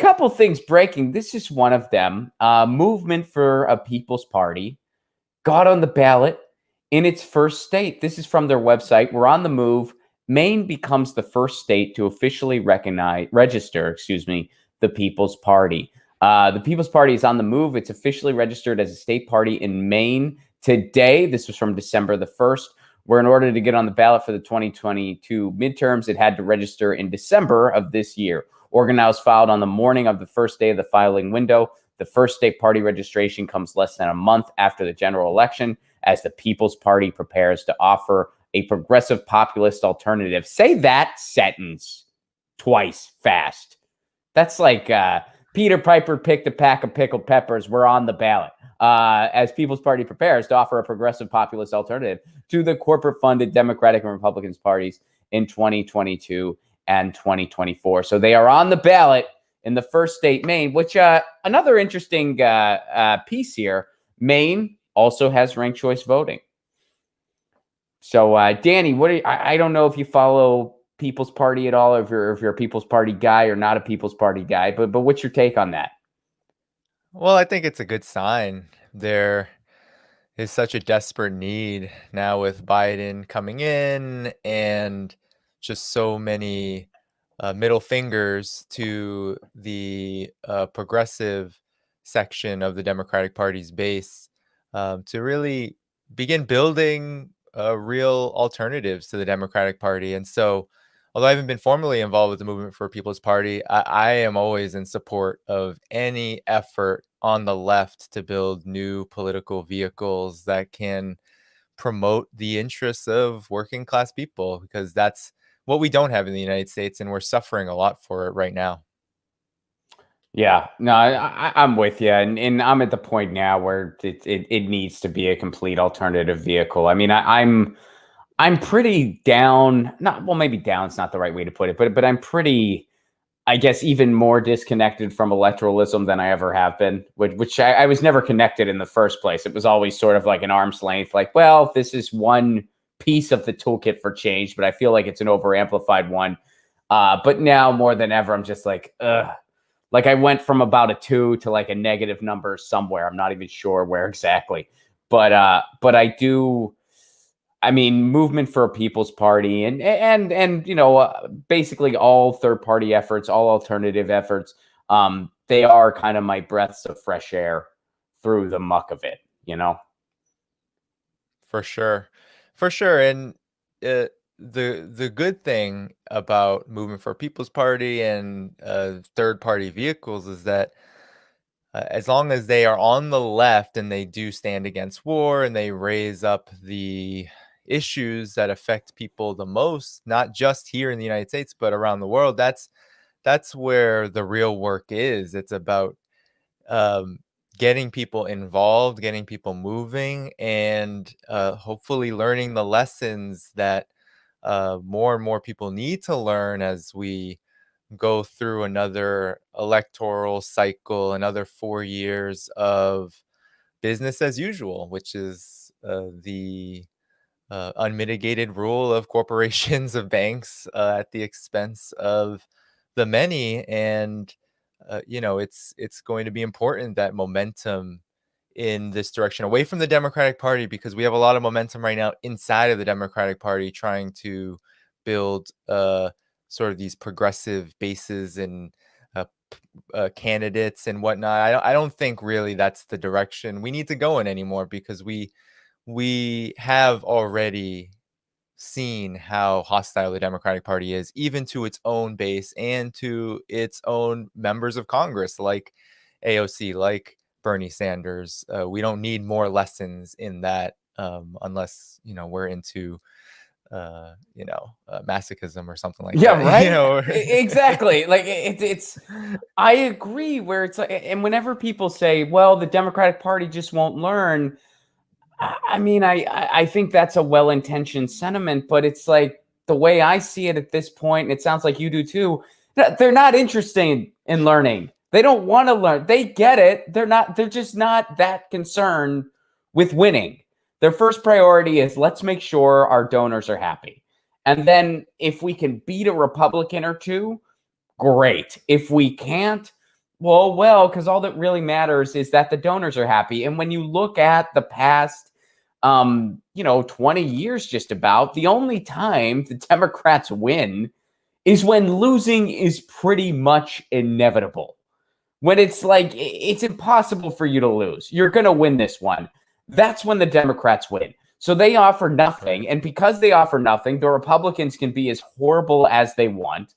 couple things breaking. This is one of them. Movement for a People's Party got on the ballot in its first state. This is from their website. We're on the move. Maine becomes the first state to officially register the People's Party. The People's Party is on the move. It's officially registered as a state party in Maine today. This was from December the 1st, where in order to get on the ballot for the 2022 midterms, it had to register in December of this year. Organelles filed on the morning of the first day of the filing window. The first state party registration comes less than a month after the general election, as the People's Party prepares to offer a progressive populist alternative. Say that sentence twice fast. That's like Peter Piper picked a pack of pickled peppers. We're on the ballot. As People's Party prepares to offer a progressive populist alternative to the corporate-funded Democratic and Republican parties in 2022 and 2024. So they are on the ballot in the first state, Maine, which another interesting piece here. Maine also has ranked choice voting. So, Danny, I don't know if you follow People's Party at all, or if you're a People's Party guy or not a People's Party guy, but what's your take on that? Well, I think it's a good sign. There is such a desperate need now with Biden coming in and just so many middle fingers to the progressive section of the Democratic Party's base to really begin building real alternatives to the Democratic Party. And so, although I haven't been formally involved with the Movement for People's Party, I am always in support of any effort on the left to build new political vehicles that can promote the interests of working class people, because that's what we don't have in the United States, and we're suffering a lot for it right now. Yeah, no, I'm with you, and I'm at the point now where it needs to be a complete alternative vehicle. I mean, I'm pretty down. Maybe down's not the right way to put it, but I'm pretty, I guess, even more disconnected from electoralism than I ever have been, which I was never connected in the first place. It was always sort of like an arm's length, like, well, this is one piece of the toolkit for change, but I feel like it's an over-amplified one. But now more than ever, I'm just like, ugh. Like I went from about a 2 to like a negative number somewhere. I'm not even sure where exactly, but I do. I mean, Movement for a People's Party and basically all third party efforts, all alternative efforts. They are kind of my breaths of fresh air through the muck of it, For sure. For sure. And the good thing about Movement for People's Party and third party vehicles is that as long as they are on the left and they do stand against war and they raise up the issues that affect people the most, not just here in the United States, but around the world, that's where the real work is. It's about getting people involved, getting people moving, and hopefully learning the lessons that more and more people need to learn as we go through another electoral cycle, another 4 years of business as usual, which is the unmitigated rule of corporations, of banks, at the expense of the many. And it's going to be important that momentum in this direction away from the Democratic Party, because we have a lot of momentum right now inside of the Democratic Party trying to build sort of these progressive bases and candidates and whatnot. I don't think really that's the direction we need to go in anymore, because we have already seen how hostile the Democratic Party is, even to its own base and to its own members of Congress, like AOC, like Bernie Sanders. We don't need more lessons in that unless, we're into, masochism or something like Yeah, that. right. Exactly. Like it's. I agree. Where it's like, and whenever people say, "Well, the Democratic Party just won't learn," I mean, I think that's a well-intentioned sentiment, but it's like the way I see it at this point, and it sounds like you do too. They're not interested in learning. They don't want to learn. They get it. They're just not that concerned with winning. Their first priority is let's make sure our donors are happy. And then if we can beat a Republican or two, great. If we can't, Well, because all that really matters is that the donors are happy. And when you look at the past, 20 years, just about, the only time the Democrats win is when losing is pretty much inevitable. When it's like it's impossible for you to lose. You're going to win this one. That's when the Democrats win. So they offer nothing. Right. And because they offer nothing, the Republicans can be as horrible as they want.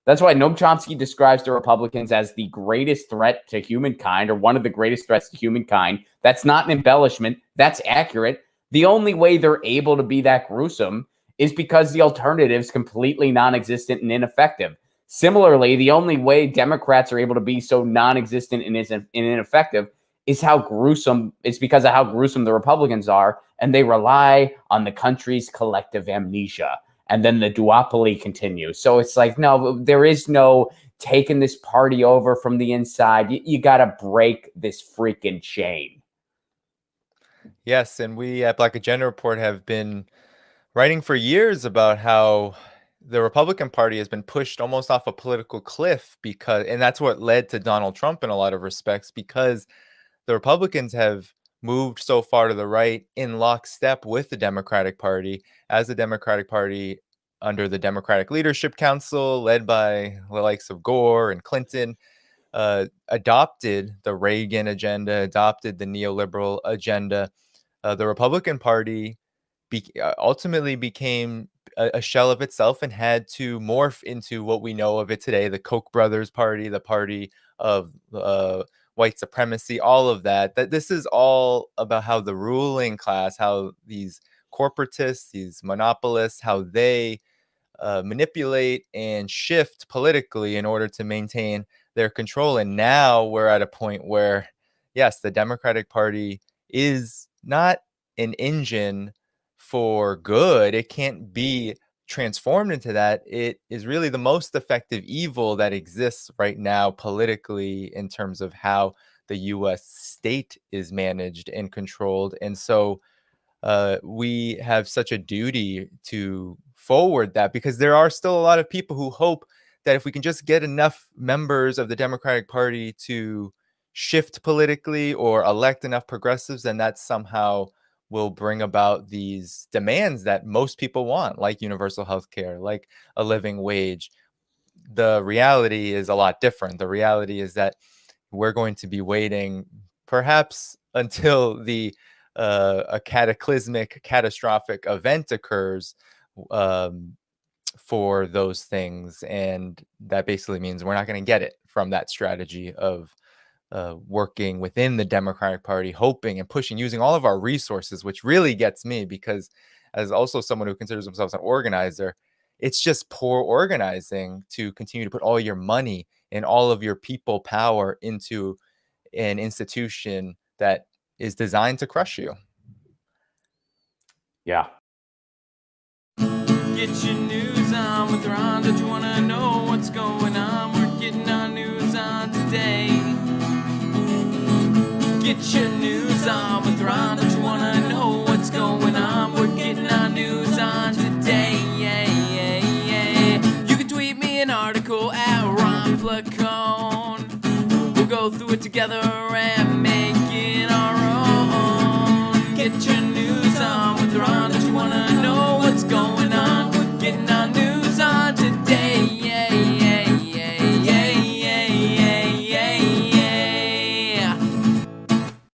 That's why Noam Chomsky describes the Republicans as the greatest threat to humankind, or one of the greatest threats to humankind. That's not an embellishment. That's accurate. The only way they're able to be that gruesome is because the alternative's completely non-existent and ineffective. Similarly, the only way Democrats are able to be so non-existent and ineffective is because of how gruesome the Republicans are, and they rely on the country's collective amnesia. And then the duopoly continues. So it's like, no, there is no taking this party over from the inside. You got to break this freaking chain. Yes, and we at Black Agenda Report have been writing for years about how the Republican Party has been pushed almost off a political cliff and that's what led to Donald Trump in a lot of respects, because the Republicans have moved so far to the right in lockstep with the Democratic Party, as the Democratic Party under the Democratic Leadership Council, led by the likes of Gore and Clinton, adopted the Reagan agenda, adopted the neoliberal agenda. The Republican Party ultimately became a shell of itself and had to morph into what we know of it today, the Koch brothers party, the party of white supremacy, all of that this is all about how the ruling class, how these corporatists, these monopolists, how they manipulate and shift politically in order to maintain their control. And now we're at a point where, yes, the Democratic Party is not an engine for good. It can't be transformed into that. It is really the most effective evil that exists right now politically in terms of how the US state is managed and controlled. And so we have such a duty to forward that, because there are still a lot of people who hope that if we can just get enough members of the Democratic Party to shift politically or elect enough progressives, then that somehow will bring about these demands that most people want, like universal health care, like a living wage. The reality is a lot different. The reality is that we're going to be waiting perhaps until a cataclysmic, catastrophic event occurs um, for those things, and that basically means we're not going to get it from that strategy of working within the Democratic Party, hoping and pushing, using all of our resources, which really gets me because, as also someone who considers themselves an organizer, it's just poor organizing to continue to put all your money and all of your people power into an institution that is designed to crush you. Yeah. Get your news on with Ron. Don't you want to know what's going on? We're getting our news on today. Get your news on with Ron. Don't you want to know what's going on? We're getting our news on today. You can tweet me an article at Ron Placone. We'll go through it together and